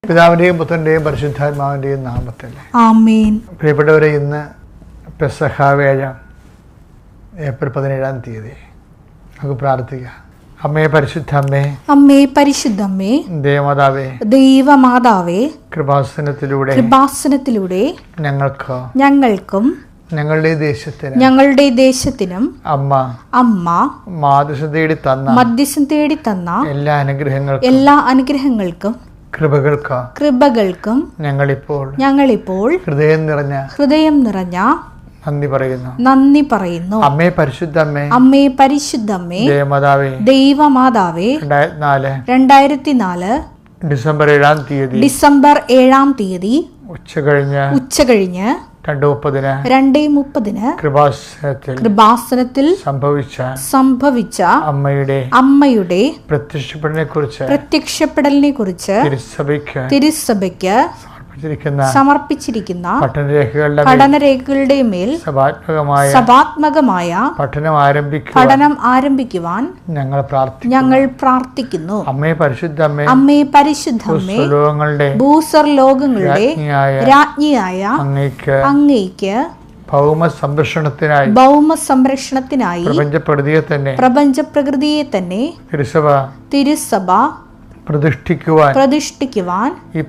പിതാവിൻ്റെയും പുത്രൻ്റെയും പരിശുദ്ധാത്മാവിൻ്റെയും നാമത്തിൽ ആമേൻ. പ്രിയപ്പെട്ടവരെ, ഇന്ന് പെസഹ വേഴ ഏപ്രിൽ 17 നമുക്ക് പ്രാർത്ഥിക്കാം. അമ്മേ പരിശുദ്ധമ്മേ, അമ്മേ പരിശുദ്ധമ്മേ, ദേവമാതാവേ, ദൈവമാതാവേ, കൃപാസനത്തിലൂടെ ഞങ്ങൾക്കും ഞങ്ങളുടെ ദേശത്തിനും അമ്മ മധ്യസ്ഥം തേടി തന്ന എല്ലാ അനുഗ്രഹങ്ങൾക്കും കൃപകൾക്കും ഞങ്ങളിപ്പോൾ ഹൃദയം നിറഞ്ഞ നന്ദി പറയുന്നു. അമ്മേ പരിശുദ്ധമ്മേ, ദൈവമാതാവേ, 2004 ഡിസംബർ 7 ഉച്ചകഴിഞ്ഞ് 2:30 കൃപാസനത്തിൽ സംഭവിച്ച അമ്മയുടെ പ്രത്യക്ഷപ്പെടലിനെ കുറിച്ച് തിരുസഭയ്ക്ക് സമർപ്പിച്ചിരിക്കുന്ന പഠനരേഖകളുടെ മേൽ സഭാത്മകമായ പഠനം ആരംഭിക്കുവാൻ ഞങ്ങൾ പ്രാർത്ഥിക്കുന്നു. അമ്മേ പരിശുദ്ധമ്മേ, ഭൂസ്വർലോകങ്ങളുടെ രാജ്ഞിയായ അങ്ങേയ്ക്ക് ഭൗമ സംരക്ഷണത്തിനായി പ്രപഞ്ചപ്രകൃതിയെ തന്നെ തിരുസഭ പ്രതിഷ്ഠിക്കുവാൻ ഈ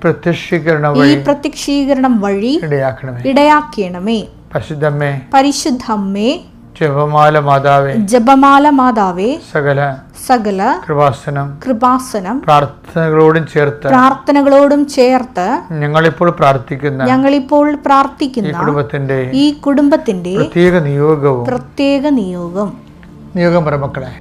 പ്രത്യക്ഷീകരണം വഴി ഇടയാക്കണമേ. പരിശുദ്ധമ്മേ, ജപമാല മാതാവേ, സകല കൃപാസനം പ്രാർത്ഥനകളോടും ചേർത്ത് ഞങ്ങളിപ്പോൾ പ്രാർത്ഥിക്കുന്ന ഈ കുടുംബത്തിന്റെ പ്രത്യേക നിയോഗം പരമക്കളെ,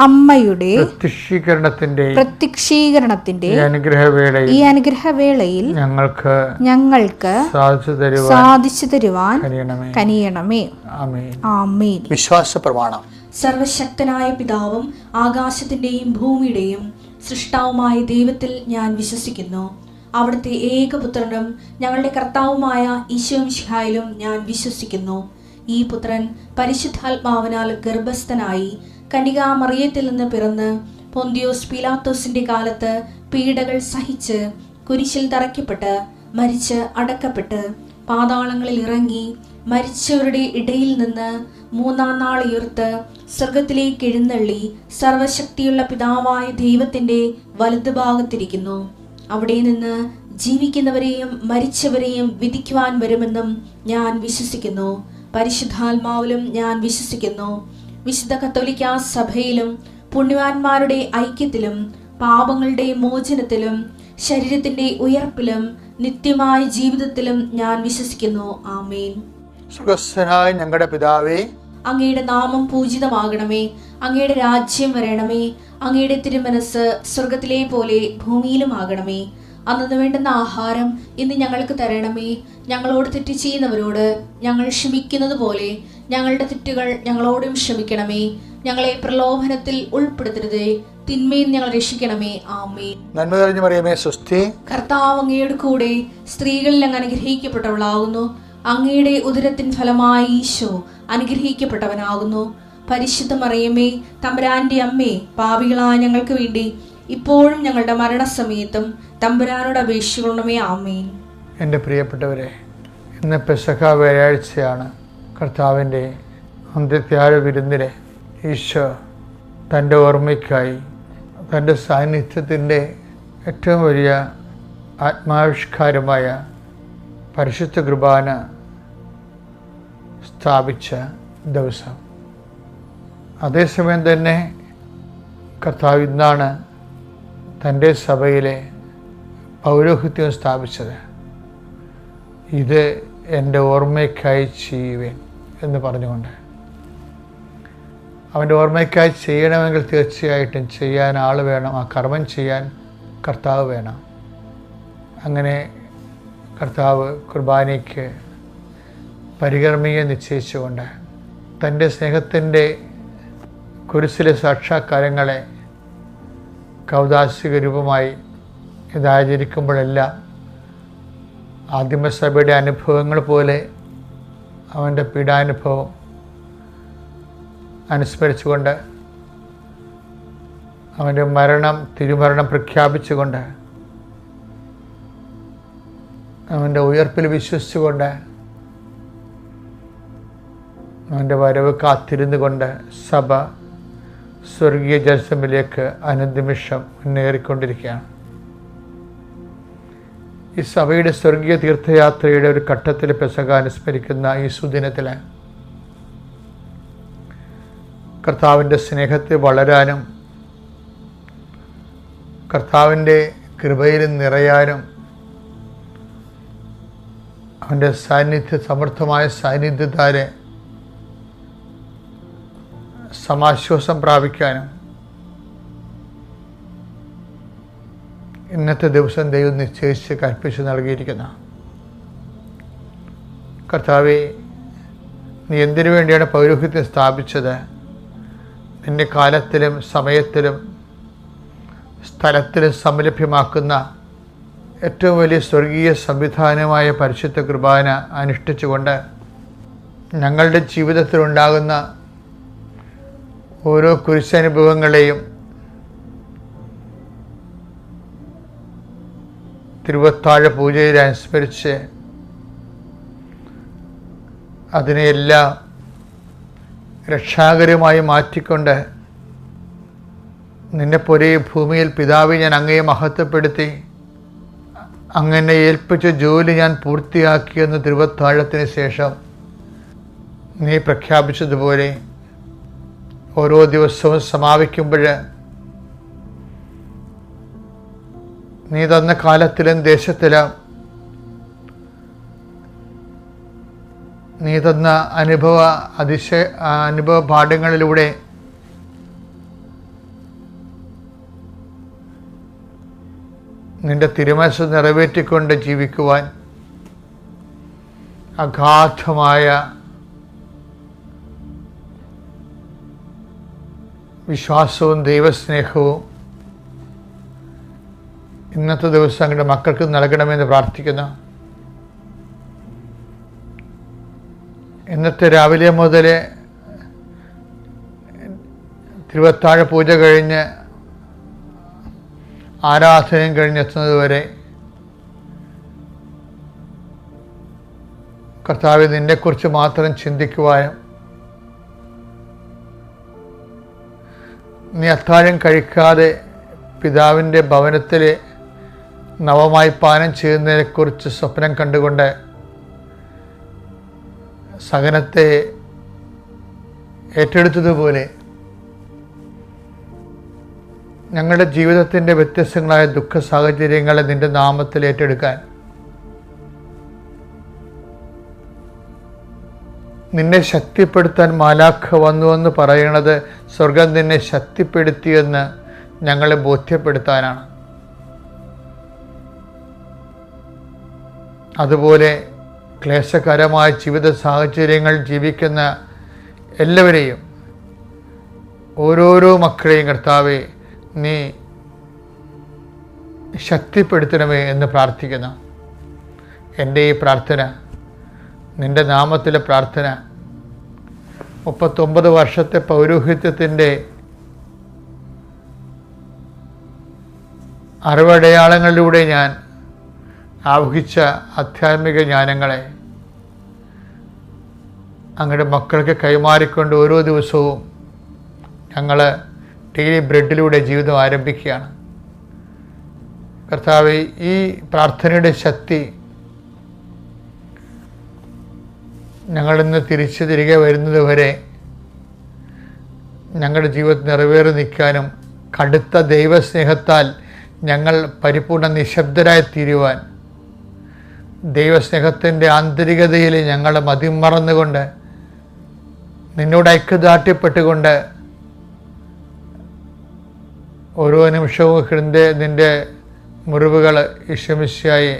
അമ്മയുടെ പ്രത്യക്ഷീകരണത്തിന്റെ ഈ അനുഗ്രഹവേളയിൽ ഞങ്ങൾക്ക് സാധിച്ചു തരുവാൻ കനിയണമേ. ആമേൻ. വിശ്വാസ പ്രമാണം. സർവശക്തനായ പിതാവും ആകാശത്തിന്റെയും ഭൂമിയുടെയും സൃഷ്ടാവുമായ ദൈവത്തിൽ ഞാൻ വിശ്വസിക്കുന്നു. അവിടുത്തെ ഏകപുത്രനും ഞങ്ങളുടെ കർത്താവുമായ ഈശോ മിശിഹായിലും ഞാൻ വിശ്വസിക്കുന്നു. ഈ പുത്രൻ പരിശുദ്ധാത്മാവിനാൽ ഗർഭസ്ഥനായി കന്യകാമറിയത്തിൽ നിന്ന് പിറന്ന് പൊന്തിയോസ് പീലാത്തോസിന്റെ കാലത്ത് പീഡകൾ സഹിച്ച് കുരിശിൽ തറയ്ക്കപ്പെട്ട് മരിച്ച് അടക്കപ്പെട്ട് പാതാളങ്ങളിൽ ഇറങ്ങി മരിച്ചവരുടെ ഇടയിൽ നിന്ന് 3-ാം നാൾ ഉയർത്ത് സ്വർഗത്തിലേക്ക് എഴുന്നള്ളി സർവശക്തിയുള്ള പിതാവായ ദൈവത്തിന്റെ വലതുഭാഗത്തിരിക്കുന്നു. അവിടെ നിന്ന് ജീവിക്കുന്നവരെയും മരിച്ചവരെയും വിധിക്കുവാൻ വരുമെന്നും ഞാൻ വിശ്വസിക്കുന്നു. പരിശുദ്ധാത്മാവിലും ഞാൻ വിശ്വസിക്കുന്നു. വിശുദ്ധ കത്തോലിക്കാ സഭയിലും പുണ്യവാന്മാരുടെ ഐക്യത്തിലും പാപങ്ങളുടെ മോചനത്തിലും ശരീരത്തിന്റെ ഉയർപ്പിലും നിത്യമായ ജീവിതത്തിലും ഞാൻ വിശ്വസിക്കുന്നു. ആമേൻ. സ്വർഗ്ഗസ്ഥനായ ഞങ്ങളുടെ പിതാവേ, അങ്ങയുടെ നാമം പൂജിതമാകണമേ. അങ്ങയുടെ രാജ്യം വരണമേ. അങ്ങയുടെ തിരുമനസ് സ്വർഗത്തിലെ പോലെ ഭൂമിയിലും ആകണമേ. അന്നു വേണ്ടുന്ന ആഹാരം ഇന്ന് ഞങ്ങൾക്ക് തരണമേ. ഞങ്ങളോട് തെറ്റ് ചെയ്യുന്നവരോട് ഞങ്ങൾ ക്ഷമിക്കുന്നത് പോലെ ഞങ്ങളുടെ തെറ്റുകൾ ഞങ്ങളോടും ക്ഷമിക്കണമേ. ഞങ്ങളെ പ്രലോഭനത്തിൽ ഉൾപ്പെടുത്തരുതേ, തിന്മയിൽ ഞങ്ങൾ രക്ഷിക്കണമേ. ആമേൻ. നന്മ നിറഞ്ഞ മറിയമേ, സ്വസ്തി. കർത്താവ് അങ്ങയുടെ കൂടെ സ്ത്രീകളിൽ അങ്ങ് അനുഗ്രഹിക്കപ്പെട്ടവളാകുന്നു. അങ്ങയുടെ ഉദരത്തിൻ ഫലമായി ഈശോ അനുഗ്രഹിക്കപ്പെട്ടവനാകുന്നു. പരിശുദ്ധ മറിയമേ, തമ്പുരാന്റെ അമ്മേ, പാപികളായ ഞങ്ങൾക്ക് വേണ്ടി ഇപ്പോഴും ഞങ്ങളുടെ മരണസമയത്തും തമ്പുരാനോട് അപേക്ഷിക്കണമേ. ആമേൻ. എൻ്റെ പ്രിയപ്പെട്ടവരെ, ഇന്ന് പെസഹ വ്യാഴാഴ്ചയാണ്. കർത്താവിൻ്റെ അന്ത്യത്യാഴ വിരുന്നിനെ ഈശോ തൻ്റെ ഓർമ്മയ്ക്കായി തൻ്റെ സാന്നിധ്യത്തിൻ്റെ ഏറ്റവും വലിയ ആത്മാവിഷ്കാരമായ പരിശുദ്ധ കുർബാന സ്ഥാപിച്ച ദിവസം. അതേസമയം തന്നെ കർത്താവ് ഇന്നാണ് തൻ്റെ സഭയിലെ പൗരോഹിത്യം സ്ഥാപിച്ചത്. ഇത് എൻ്റെ ഓർമ്മയ്ക്കായി ചെയ്യുവേൻ എന്ന് പറഞ്ഞുകൊണ്ട്, അവൻ്റെ ഓർമ്മയ്ക്കായി ചെയ്യണമെങ്കിൽ തീർച്ചയായിട്ടും ചെയ്യാൻ ആൾ വേണം, ആ കർമ്മം ചെയ്യാൻ കർത്താവ് വേണം. അങ്ങനെ കർത്താവ് കുർബാനയ്ക്ക് പരികർമ്മിയെ നിശ്ചയിച്ചുകൊണ്ട് തൻ്റെ സ്നേഹത്തിൻ്റെ കുരിശിലെ സാക്ഷാത്കാരങ്ങളെ കൗദാശിക രൂപമായി ഇതാചരിക്കുമ്പോഴെല്ലാം ആദിമസഭയുടെ അനുഭവങ്ങൾ പോലെ അവൻ്റെ പീഡാനുഭവം അനുസ്മരിച്ചുകൊണ്ട്, അവൻ്റെ തിരുമരണം പ്രഖ്യാപിച്ചുകൊണ്ട്, അവൻ്റെ ഉയർപ്പിൽ വിശ്വസിച്ചുകൊണ്ട്, അവൻ്റെ വരവ് കാത്തിരുന്നു കൊണ്ട് സഭ സ്വർഗീയ ജലസമിലേക്ക് അനുനിമിഷം മുന്നേറിക്കൊണ്ടിരിക്കുകയാണ്. ഈ സഭയുടെ സ്വർഗീയ തീർത്ഥയാത്രയുടെ ഒരു ഘട്ടത്തിൽ പെസഹ അനുസ്മരിക്കുന്ന ഈ സുദിനത്തിൽ കർത്താവിൻ്റെ സ്നേഹത്തിൽ വളരാനും കർത്താവിൻ്റെ കൃപയിൽ നിറയാനും അവൻ്റെ സമർത്ഥമായ സാന്നിധ്യത്താലെ സമാശ്വാസം പ്രാപിക്കാനും ഇന്നത്തെ ദിവസം ദൈവം നിശ്ചയിച്ച് കൽപ്പിച്ച് നൽകിയിരിക്കുന്ന കർത്താവേ, നീ എന്തിനു വേണ്ടിയാണ് പൗരോഹിത്യം സ്ഥാപിച്ചത്? നിന്റെ കാലത്തിലും സമയത്തിലും സ്ഥലത്തിലും സംലഭ്യമാക്കുന്ന ഏറ്റവും വലിയ സ്വർഗീയ സംവിധാനമായ പരിശുദ്ധ കുർബാന അനുഷ്ഠിച്ചുകൊണ്ട് ഞങ്ങളുടെ ജീവിതത്തിലുണ്ടാകുന്ന ഓരോ കുരിശനുഭവങ്ങളെയും തിരുവത്താഴ പൂജയിൽ അനുസ്മരിച്ച് അതിനെയെല്ലാം രക്ഷാകരമായി മാറ്റിക്കൊണ്ട് നിന്നെപ്പോലെ ഭൂമിയിൽ പിതാവെ ഞാൻ അങ്ങയെ മഹത്വപ്പെടുത്തി, അങ്ങനെ ഏൽപ്പിച്ച ജോലി ഞാൻ പൂർത്തിയാക്കിയെന്ന് തിരുവത്താഴത്തിന് ശേഷം നീ പ്രഖ്യാപിച്ചതുപോലെ ഓരോ ദിവസവും സമാപിക്കുമ്പോൾ നീ തന്ന കാലത്തിലും ദേശത്തിലും നീ തന്ന അനുഭവ പാഠങ്ങളിലൂടെ നിന്റെ തിരുമനസ്സ് നിറവേറ്റിക്കൊണ്ട് ജീവിക്കുവാൻ അഗാധമായ വിശ്വാസവും ദൈവസ്നേഹവും ഇന്നത്തെ ദിവസം അങ്ങയുടെ മക്കൾക്ക് നൽകണമെന്ന് പ്രാർത്ഥിക്കുന്നു. ഇന്നത്തെ രാവിലെ മുതൽ തിരുവത്താഴ പൂജ കഴിഞ്ഞ് ആരാധനയും കഴിഞ്ഞെത്തുന്നത് വരെ കർത്താവേ, നിന്നെക്കുറിച്ച് മാത്രം ചിന്തിക്കുവാനും നീ അത്താഴം കഴിക്കാതെ പിതാവിൻ്റെ ഭവനത്തിൽ നവമായി പാനം ചെയ്യുന്നതിനെക്കുറിച്ച് സ്വപ്നം കണ്ടുകൊണ്ട് സഹനത്തെ ഏറ്റെടുത്തതുപോലെ ഞങ്ങളുടെ ജീവിതത്തിൻ്റെ വ്യത്യസ്തങ്ങളായ ദുഃഖ സാഹചര്യങ്ങളെ നിൻ്റെ നാമത്തിൽ ഏറ്റെടുക്കാൻ നിന്നെ ശക്തിപ്പെടുത്താൻ മാലാഖ വന്നുവെന്ന് പറയണത് സ്വർഗം നിന്നെ ശക്തിപ്പെടുത്തിയെന്ന് ഞങ്ങളെ ബോധ്യപ്പെടുത്താനാണ്. അതുപോലെ ക്ലേശകരമായ ജീവിത സാഹചര്യങ്ങൾ ജീവിക്കുന്ന എല്ലാവരെയും, ഓരോരോ മക്കളെയും കർത്താവെ നീ ശക്തിപ്പെടുത്തണമേ എന്ന് പ്രാർത്ഥിക്കുന്നു. എൻ്റെ ഈ പ്രാർത്ഥന, നിൻ്റെ നാമത്തിലെ പ്രാർത്ഥന, 39 വർഷത്തെ പൗരോഹിത്യത്തിൻ്റെ അറിവടയാളങ്ങളിലൂടെ ഞാൻ ആവഹിച്ച ആധ്യാത്മിക ജ്ഞാനങ്ങളെ അങ്ങയുടെ മക്കൾക്ക് കൈമാറിക്കൊണ്ട് ഓരോ ദിവസവും ഞങ്ങൾ ഡെയിലി ബ്രെഡിലൂടെ ജീവിതം ആരംഭിക്കുകയാണ്. കർത്താവേ, ഈ പ്രാർത്ഥനയുടെ ശക്തി ഞങ്ങളിന്ന് തിരികെ വരുന്നത് വരെ ഞങ്ങളുടെ ജീവിതത്തിൽ നിറവേറി നിൽക്കാനും കടുത്ത ദൈവസ്നേഹത്താൽ ഞങ്ങൾ പരിപൂർണ്ണ നിശബ്ദരായി തീരുവാൻ, ദൈവസ്നേഹത്തിൻ്റെ ആന്തരികതയിൽ ഞങ്ങൾ മതിമറന്നുകൊണ്ട് നിന്നോട് ഐക്യദാർഢ്യപ്പെട്ടുകൊണ്ട് ഓരോ നിമിഷവും നിൻ്റെ മുറിവുകൾ ഈശോമിശിഹായെ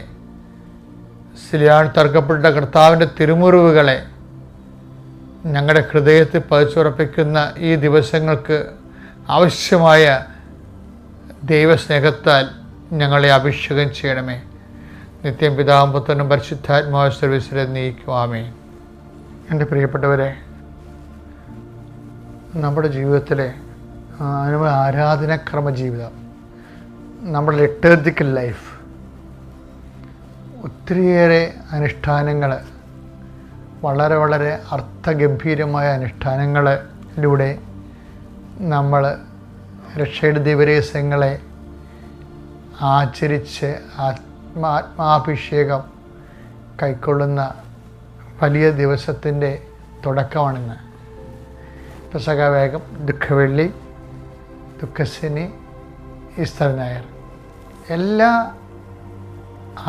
സിലിയാൻ തറക്കപ്പെട്ട കർത്താവിൻ്റെ തിരുമുറിവുകളെ ഞങ്ങളുടെ ഹൃദയത്തിൽ പതിച്ചുറപ്പിക്കുന്ന ഈ ദിവസങ്ങൾക്ക് ആവശ്യമായ ദൈവസ്നേഹത്താൽ ഞങ്ങളെ അഭിഷേകം ചെയ്യണമേ. നിത്യം പിതാവും പുത്രനും പരിശുദ്ധാത്മാവ് സർവീസിലെ നീക്കും. ആമേൻ. എൻ്റെ പ്രിയപ്പെട്ടവരെ, നമ്മുടെ ജീവിതത്തിലെ ആരാധനാക്രമ ജീവിതം, നമ്മുടെ ലിറ്റർജിക്കൽ ലൈഫ്, ഒത്തിരിയേറെ അനുഷ്ഠാനങ്ങൾ, വളരെ അർത്ഥഗംഭീരമായ അനുഷ്ഠാനങ്ങളിലൂടെ നമ്മൾ രക്ഷയുടെ ദിവരഹസ്യങ്ങളെ ആചരിച്ച് ആത്മാഭിഷേകം കൈക്കൊള്ളുന്ന വലിയ ദിവസത്തിൻ്റെ തുടക്കമാണിന്ന്. പെസഹ വേഗം, ദുഃഖവെള്ളി, ദുഃഖശനി, ഈസ്റ്റർ ഞായർ, എല്ലാ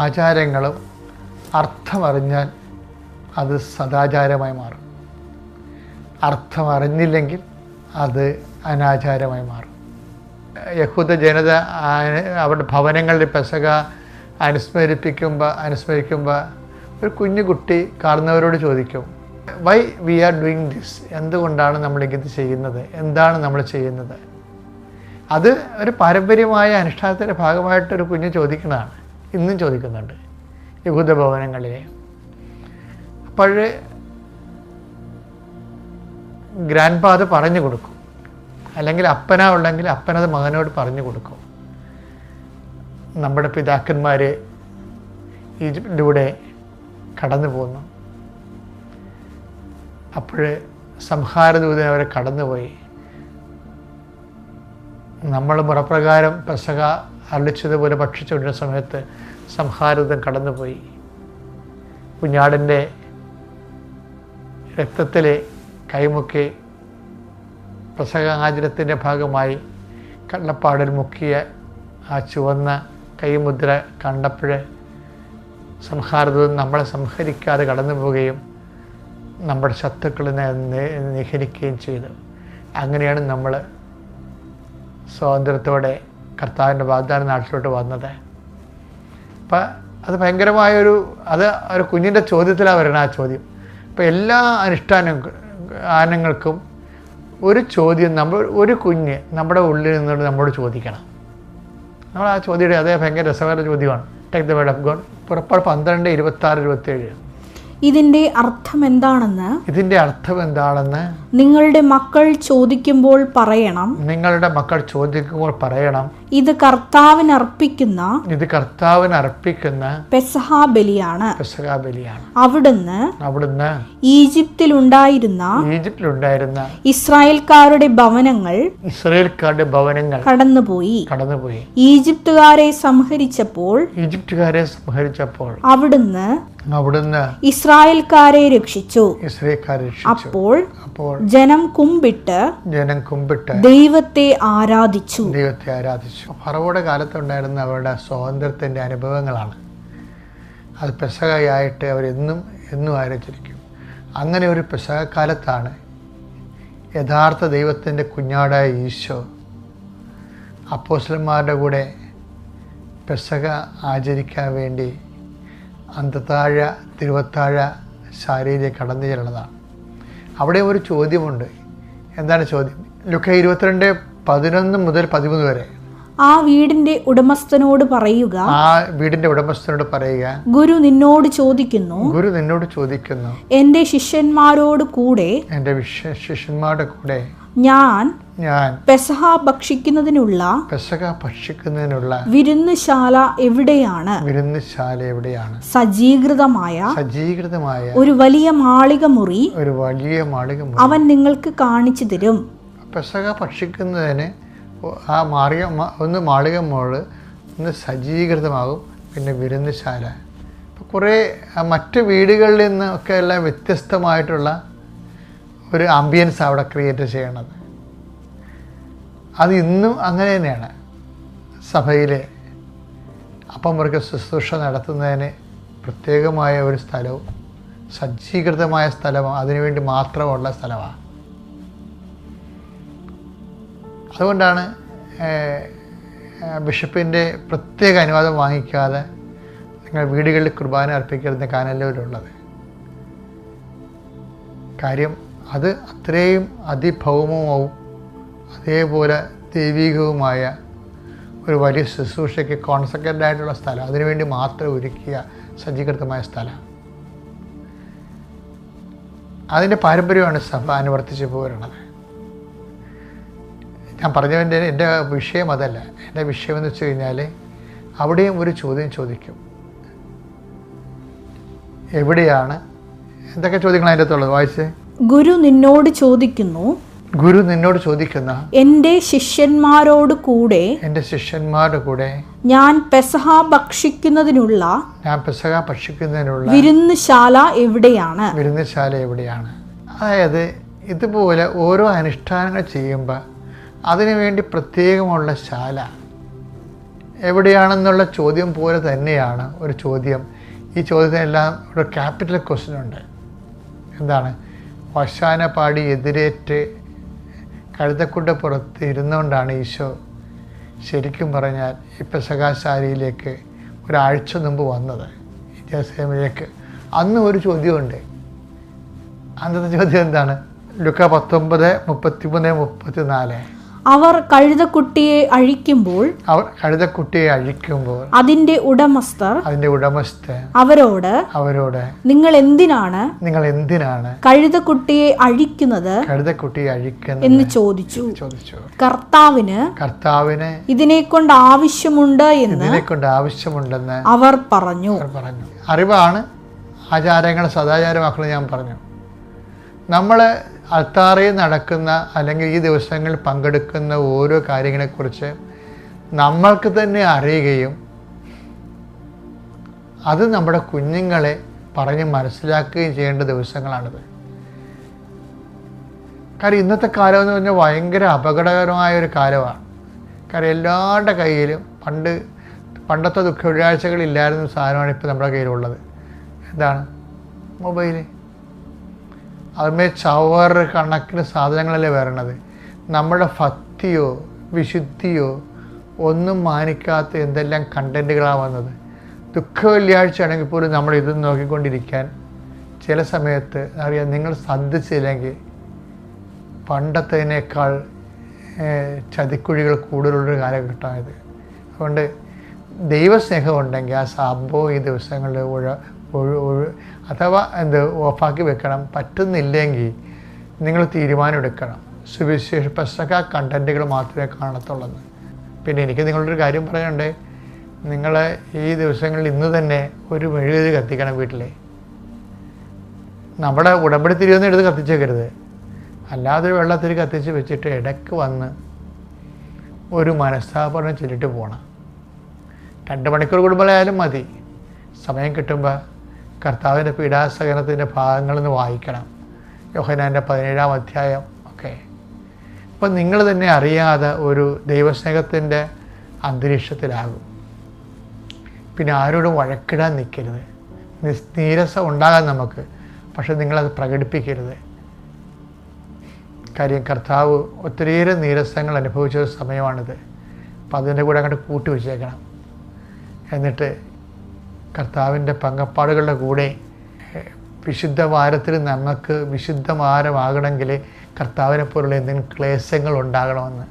ആചാരങ്ങളും അർത്ഥമറിഞ്ഞാൽ അത് സദാചാരമായി മാറും. അർത്ഥമറിഞ്ഞില്ലെങ്കിൽ അത് അനാചാരമായി മാറും. യഹൂദ ജനത അവരുടെ ഭവനങ്ങളിൽ പെസഹ അനുസ്മരിക്കുമ്പോൾ ഒരു കുഞ്ഞു കുട്ടി കാണുന്നവരോട് ചോദിക്കും, why we are doing this, എന്തുകൊണ്ടാണ് നമ്മളിത് ചെയ്യുന്നത്, എന്താണ് നമ്മൾ ചെയ്യുന്നത്? അത് ഒരു പാരമ്പര്യമായ അനുഷ്ഠാനത്തിൻ്റെ ഭാഗമായിട്ടൊരു കുഞ്ഞ് ചോദിക്കുന്നതാണ്. ഇന്നും ചോദിക്കുന്നുണ്ട് യഹൂദ ഭവനങ്ങളിലെ. അപ്പോൾ ഗ്രാൻഡ് ഫാദർ പറഞ്ഞു കൊടുക്കും, അല്ലെങ്കിൽ അപ്പന ഉണ്ടെങ്കിൽ അപ്പനത് മകനോട് പറഞ്ഞു കൊടുക്കും. നമ്മുടെ പിതാക്കന്മാർ ഈജിപ്തിലൂടെ കടന്നു പോന്നു. അപ്പോൾ സംഹാരദൂതൻ അവരെ കടന്നുപോയി. നമ്മൾ മുറപ്രകാരം പെസഹ അരളിച്ചതുപോലെ ഭക്ഷിച്ചുകൊണ്ടിരുന്ന സമയത്ത് സംഹാരദൂതൻ കടന്നുപോയി. കുഞ്ഞാടിൻ്റെ രക്തത്തിൽ കൈമുക്കി പെസഹ ആചരണത്തിൻ്റെ ഭാഗമായി കള്ളപ്പാടിൽ മുക്കിയ ആ ചുവന്ന കൈമുദ്ര കണ്ടപ്പോൾ സംഹാരദൂതൻ നമ്മളെ സംഹരിക്കാതെ കടന്നു പോവുകയും നമ്മുടെ ശത്രുക്കളെ നിഹരിക്കുകയും ചെയ്തു. അങ്ങനെയാണ് നമ്മൾ സ്വാതന്ത്ര്യത്തോടെ കർത്താവിൻ്റെ വാഗ്ദാന നാട്ടിലോട്ട് വന്നത്. അപ്പം അത് ഭയങ്കരമായൊരു ഒരു കുഞ്ഞിൻ്റെ ചോദ്യത്തിലാണ് വരണം ആ ചോദ്യം. അപ്പോൾ എല്ലാ അനുഷ്ഠാനങ്ങൾക്കും ഒരു ചോദ്യം ഒരു കുഞ്ഞ് നമ്മുടെ ഉള്ളിൽ നിന്നുകൊണ്ട് നമ്മോട് ചോദിക്കണം. നമ്മൾ ആ ചോദ്യം അതേ ഭയങ്കര രസകര ചോദ്യമാണ്. Take the word of God. പുറപ്പാട് 12:26-27. ഇതിന്റെ അർത്ഥം എന്താണെന്ന് നിങ്ങളുടെ മക്കൾ ചോദിക്കുമ്പോൾ പറയണം. ഇത് കർത്താവിന് അർപ്പിക്കുന്ന പെസഹ ബലിയാണ്. അവിടുന്ന് ഈജിപ്തിലുണ്ടായിരുന്ന ഇസ്രായേൽക്കാരുടെ ഭവനങ്ങൾ കടന്നുപോയി. ഈജിപ്തുകാരെ സംഹരിച്ചപ്പോൾ അവിടുന്ന് ഇസ്രായേൽക്കാരെ രക്ഷിച്ചു. അപ്പോൾ ജനം കുമ്പിട്ട് ദൈവത്തെ ആരാധിച്ചു. ഫറവോയുടെ കാലത്തുണ്ടായിരുന്ന അവരുടെ സ്വാതന്ത്ര്യത്തിൻ്റെ അനുഭവങ്ങളാണ്. അത് പെസഹയായിട്ട് അവരെന്നും ആചരിക്കും. അങ്ങനെ ഒരു പെസഹ കാലത്താണ് യഥാർത്ഥ ദൈവത്തിൻ്റെ കുഞ്ഞാടായ ഈശോ അപ്പോസ്തലന്മാരുടെ കൂടെ പെസഹ ആചരിക്കാൻ വേണ്ടി തിരുവത്താഴ ശാലയിലേക്ക് കടന്നു ചെല്ലുന്നതാണ്. അവിടെ ഒരു ചോദ്യമുണ്ട്. എന്താണ് ചോദ്യം? ലൂക്കാ 22:11-13 വരെ. ആ വീടിന്റെ ഉടമസ്ഥനോട് പറയുക, ഗുരു നിന്നോട് ചോദിക്കുന്നു, എന്റെ ശിഷ്യന്മാരോട് കൂടെ ഞാൻ പെസഹ ഭക്ഷിക്കുന്നതിനുള്ള വിരുന്നുശാല എവിടെയാണ്? സജ്ജീകൃതമായ ഒരു വലിയ മാളിക മുറി അവൻ നിങ്ങൾക്ക് കാണിച്ചു തരും. പെസഹ ഭക്ഷിക്കുന്നതിന് ആ മാളിക മോള് ഒന്ന് സജ്ജീകൃതമാകും. പിന്നെ വിരുന്നുശാല. കുറേ മറ്റ് വീടുകളിൽ നിന്ന് ഒക്കെ എല്ലാം വ്യത്യസ്തമായിട്ടുള്ള ഒരു ആംബിയൻസ് അവിടെ ക്രിയേറ്റ് ചെയ്യണത്. അത് ഇന്നും അങ്ങനെ തന്നെയാണ്. സഭയിൽ അപ്പം മുറുക്കെ ശുശ്രൂഷ നടത്തുന്നതിന് പ്രത്യേകമായ ഒരു സ്ഥലവും സജ്ജീകൃതമായ സ്ഥലവും അതിനുവേണ്ടി മാത്രമുള്ള സ്ഥലമാണ്. അതുകൊണ്ടാണ് ബിഷപ്പിൻ്റെ പ്രത്യേക അനുവാദം വാങ്ങിക്കാതെ നിങ്ങൾ വീടുകളിൽ കുർബാന അർപ്പിക്കരുന്ന കാനല്ലൂരുള്ളത്. കാര്യം അത് അത്രയും അതിഭൗമവും അതേപോലെ ദൈവികവുമായ ഒരു വലിയ ശുശ്രൂഷയ്ക്ക് കോൺസെൻട്രേറ്റഡ് ആയിട്ടുള്ള സ്ഥലം, അതിനുവേണ്ടി മാത്രം ഒരുക്കിയ സജ്ജീകൃതമായ സ്ഥലം. അതിൻ്റെ പാരമ്പര്യമാണ് സഭ അനുവർത്തിച്ച് പോരുന്നത്. ഞാൻ പറഞ്ഞതിൻ്റെ എൻ്റെ വിഷയം അതല്ല. എൻ്റെ വിഷയമെന്ന് വെച്ച് കഴിഞ്ഞാൽ അവിടെയും ഒരു ചോദ്യം ചോദിക്കും. എവിടെയാണ്, എന്തൊക്കെ ചോദ്യങ്ങൾ അതിൻ്റെ അകത്തുള്ളത്? വായിച്ചേ. ഗുരു നിന്നോട് ചോദിക്കുന്നു, ഗുരു നിന്നോട് ചോദിക്കുന്ന എൻ്റെ ശിഷ്യന്മാരോട് കൂടെ ഞാൻ പെസഹ ഭക്ഷിക്കുന്നതിനുള്ള വിരുന്നുശാല എവിടെയാണ്? അതായത് ഇതുപോലെ ഓരോ അനുഷ്ഠാനങ്ങൾ ചെയ്യുമ്പോൾ അതിനുവേണ്ടി പ്രത്യേകമുള്ള ശാല എവിടെയാണെന്നുള്ള ചോദ്യം പോലെ തന്നെയാണ് ഒരു ചോദ്യം. ഈ ചോദ്യത്തിനെല്ലാം ഒരു ക്യാപിറ്റൽ ക്വസ്റ്റ്യൻ ഉണ്ട്. എന്താണ്? വശാന പാടി എതിരേറ്റ് കഴുതക്കുട്ട പുറത്ത് ഇരുന്നുകൊണ്ടാണ് ഈശോ ശരിക്കും പറഞ്ഞാൽ ഈ പെസഹാശാലയിലേക്ക് ഒരാഴ്ച മുമ്പ് വന്നത്, ജെറുസലേമിലേക്ക്. അന്ന് ഒരു ചോദ്യമുണ്ട്. അന്നത്തെ ചോദ്യം എന്താണ്? ലുക്ക 19:33-34. അവർ കഴുതക്കുട്ടിയെ അഴിക്കുമ്പോൾ അതിന്റെ ഉടമസ്ഥർ അവരോട് നിങ്ങൾ എന്തിനാണ് കഴുതക്കുട്ടിയെ അഴിക്കുന്നത് എന്ന് ചോദിച്ചു. കർത്താവിന് ഇതിനെക്കൊണ്ട് ആവശ്യമുണ്ടെന്ന് അവർ പറഞ്ഞു. അറിവാണ് ആചാരങ്ങളെ സദാചാരമാക്കുന്നത്. ഞാൻ പറഞ്ഞു, നമ്മൾ അൾത്താറയിൽ നടക്കുന്ന അല്ലെങ്കിൽ ഈ ദിവസങ്ങളിൽ പങ്കെടുക്കുന്ന ഓരോ കാര്യങ്ങളെക്കുറിച്ച് നമ്മൾക്ക് തന്നെ അറിയുകയും അത് നമ്മുടെ കുഞ്ഞുങ്ങളെ പറഞ്ഞ് മനസ്സിലാക്കുകയും ചെയ്യേണ്ട ദിവസങ്ങളാണിത്. കാര്യം ഇന്നത്തെ കാലം എന്ന് പറഞ്ഞാൽ ഭയങ്കര അപകടകരമായ ഒരു കാലമാണ്. കാര്യം എല്ലാവരുടെ കയ്യിലും പണ്ടത്തെ ദുഃഖ വെള്ളിയാഴ്ചകളില്ലായിരുന്ന സാധനമാണ് ഇപ്പോൾ നമ്മുടെ കയ്യിലുള്ളത്. എന്താണ്? മൊബൈല്. അതുമേ ചവർ കണക്കിന് സാധനങ്ങളല്ലേ വരണത്. നമ്മുടെ ഭക്തിയോ വിശുദ്ധിയോ ഒന്നും മാനിക്കാത്ത എന്തെല്ലാം കണ്ടൻറ്റുകളാണ് വന്നത്. ദുഃഖ വെള്ളിയാഴ്ച ആണെങ്കിൽ പോലും നമ്മൾ ഇത് നോക്കിക്കൊണ്ടിരിക്കാൻ ചില സമയത്ത് അറിയാം, നിങ്ങൾ ശ്രദ്ധിച്ചില്ലെങ്കിൽ പണ്ടത്തേനേക്കാൾ ചതിക്കുഴികൾ കൂടുതലുള്ളൊരു കാലഘട്ടമായത്. അതുകൊണ്ട് ദൈവസ്നേഹം ഉണ്ടെങ്കിൽ ആ സംഭവം ഈ ദിവസങ്ങളിൽ അഥവാ ഓഫാക്കി വെക്കണം. പറ്റുന്നില്ലെങ്കിൽ നിങ്ങൾ തീരുമാനമെടുക്കണം. സുവിശേഷ പെസഹ കണ്ടൻറ്റുകൾ മാത്രമേ കാണത്തുള്ളൂ. പിന്നെ എനിക്ക് നിങ്ങളൊരു കാര്യം പറയാനുണ്ട്. നിങ്ങൾ ഈ ദിവസങ്ങളിൽ ഇന്ന് തന്നെ ഒരു മെഴുകുതിരി കത്തിക്കണം വീട്ടിലെ. നമ്മുടെ ഉടമ്പടി തിരിയൊന്നും എടുത്ത് കത്തിച്ചേക്കരുത്. അല്ലാതെ വെള്ളത്തിരി കത്തിച്ച് വെച്ചിട്ട് ഇടയ്ക്ക് വന്ന് ഒരു മനസ്താപനം ചൊല്ലിട്ട് പോകണം. 2 മണിക്കൂർ കൂടുമ്പോഴായാലും മതി. സമയം കിട്ടുമ്പോൾ കർത്താവിൻ്റെ പീഡാസഹനത്തിൻ്റെ ഭാഗങ്ങളൊന്ന് വായിക്കണം. യോഹന്നാൻ്റെ 17-ാം അധ്യായം ഒക്കെ. അപ്പം നിങ്ങൾ തന്നെ അറിയാതെ ഒരു ദൈവസ്നേഹത്തിൻ്റെ അന്തരീക്ഷത്തിലാകും. പിന്നെ ആരോടും വഴക്കിടാൻ നിൽക്കരുത്. നീരസം ഉണ്ടാകാൻ നമുക്ക്, പക്ഷെ നിങ്ങളത് പ്രകടിപ്പിക്കരുത്. കാര്യം കർത്താവ് ഒത്തിരിയേറെ നീരസങ്ങൾ അനുഭവിച്ച ഒരു സമയമാണിത്. അപ്പം അതിൻ്റെ കൂടെ അങ്ങോട്ട് കൂട്ടി വെച്ചേക്കണം. എന്നിട്ട് കർത്താവിൻ്റെ പങ്കപ്പാടുകളുടെ കൂടെ വിശുദ്ധ വാരത്തിൽ നമുക്ക് വിശുദ്ധ വാരമാകണമെങ്കിൽ കർത്താവിനെ പോലുള്ള എന്തെങ്കിലും ക്ലേശങ്ങൾ ഉണ്ടാകണമെന്ന്.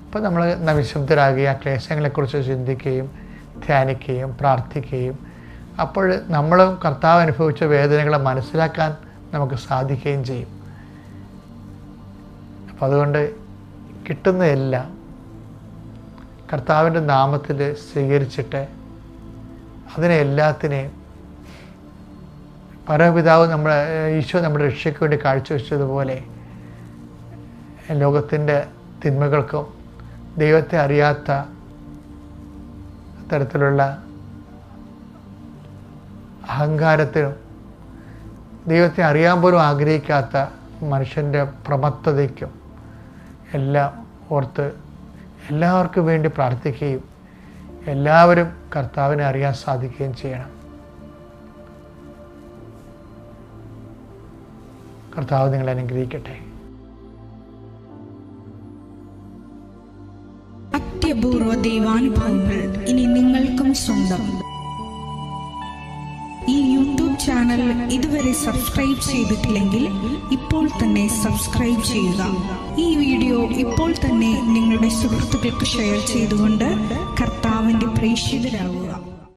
അപ്പോൾ നമ്മൾ വിശുദ്ധരാകുക, ആ ക്ലേശങ്ങളെക്കുറിച്ച് ചിന്തിക്കുകയും ധ്യാനിക്കുകയും പ്രാർത്ഥിക്കുകയും അപ്പോൾ നമ്മളും കർത്താവ് അനുഭവിച്ച വേദനകളെ മനസ്സിലാക്കാൻ നമുക്ക് സാധിക്കുകയും ചെയ്യും. അപ്പോൾ അതുകൊണ്ട് കിട്ടുന്നതെല്ലാം കർത്താവിൻ്റെ നാമത്തിൽ സ്വീകരിച്ചിട്ട് അതിനെ എല്ലാത്തിനെയും പരപിതാവ് ഈശോ നമ്മുടെ രക്ഷയ്ക്ക് വേണ്ടി കാഴ്ചവെച്ചതുപോലെ ലോകത്തിൻ്റെ തിന്മകൾക്കും ദൈവത്തെ അറിയാത്ത തരത്തിലുള്ള അഹങ്കാരത്തിനും ദൈവത്തെ അറിയാൻ പോലും ആഗ്രഹിക്കാത്ത മനുഷ്യൻ്റെ പ്രമത്തതയ്ക്കും എല്ലാം ഓർത്ത് എല്ലാവർക്കും വേണ്ടി പ്രാർത്ഥിക്കുകയും എല്ലാവരും കർത്താവിനെ അറിയാൻ സാധിക്കുകയും ചെയ്യണം. കർത്താവ് നിങ്ങളെ അനുഗ്രഹിക്കട്ടെ. അത്യപൂർവ ദൈവാനുഭവങ്ങൾ ഇനി നിങ്ങൾക്കും സ്വന്തം. ഈ യൂട്യൂബ് ചാനൽ ഇതുവരെ സബ്സ്ക്രൈബ് ചെയ്തിട്ടില്ലെങ്കിൽ ഇപ്പോൾ തന്നെ സബ്സ്ക്രൈബ് ചെയ്യുക. ഈ വീഡിയോ ഇപ്പോൾ തന്നെ നിങ്ങളുടെ സുഹൃത്തുക്കൾക്ക് ഷെയർ ചെയ്തുകൊണ്ട് കർത്താവിന്റെ പ്രേക്ഷിതരാകുക.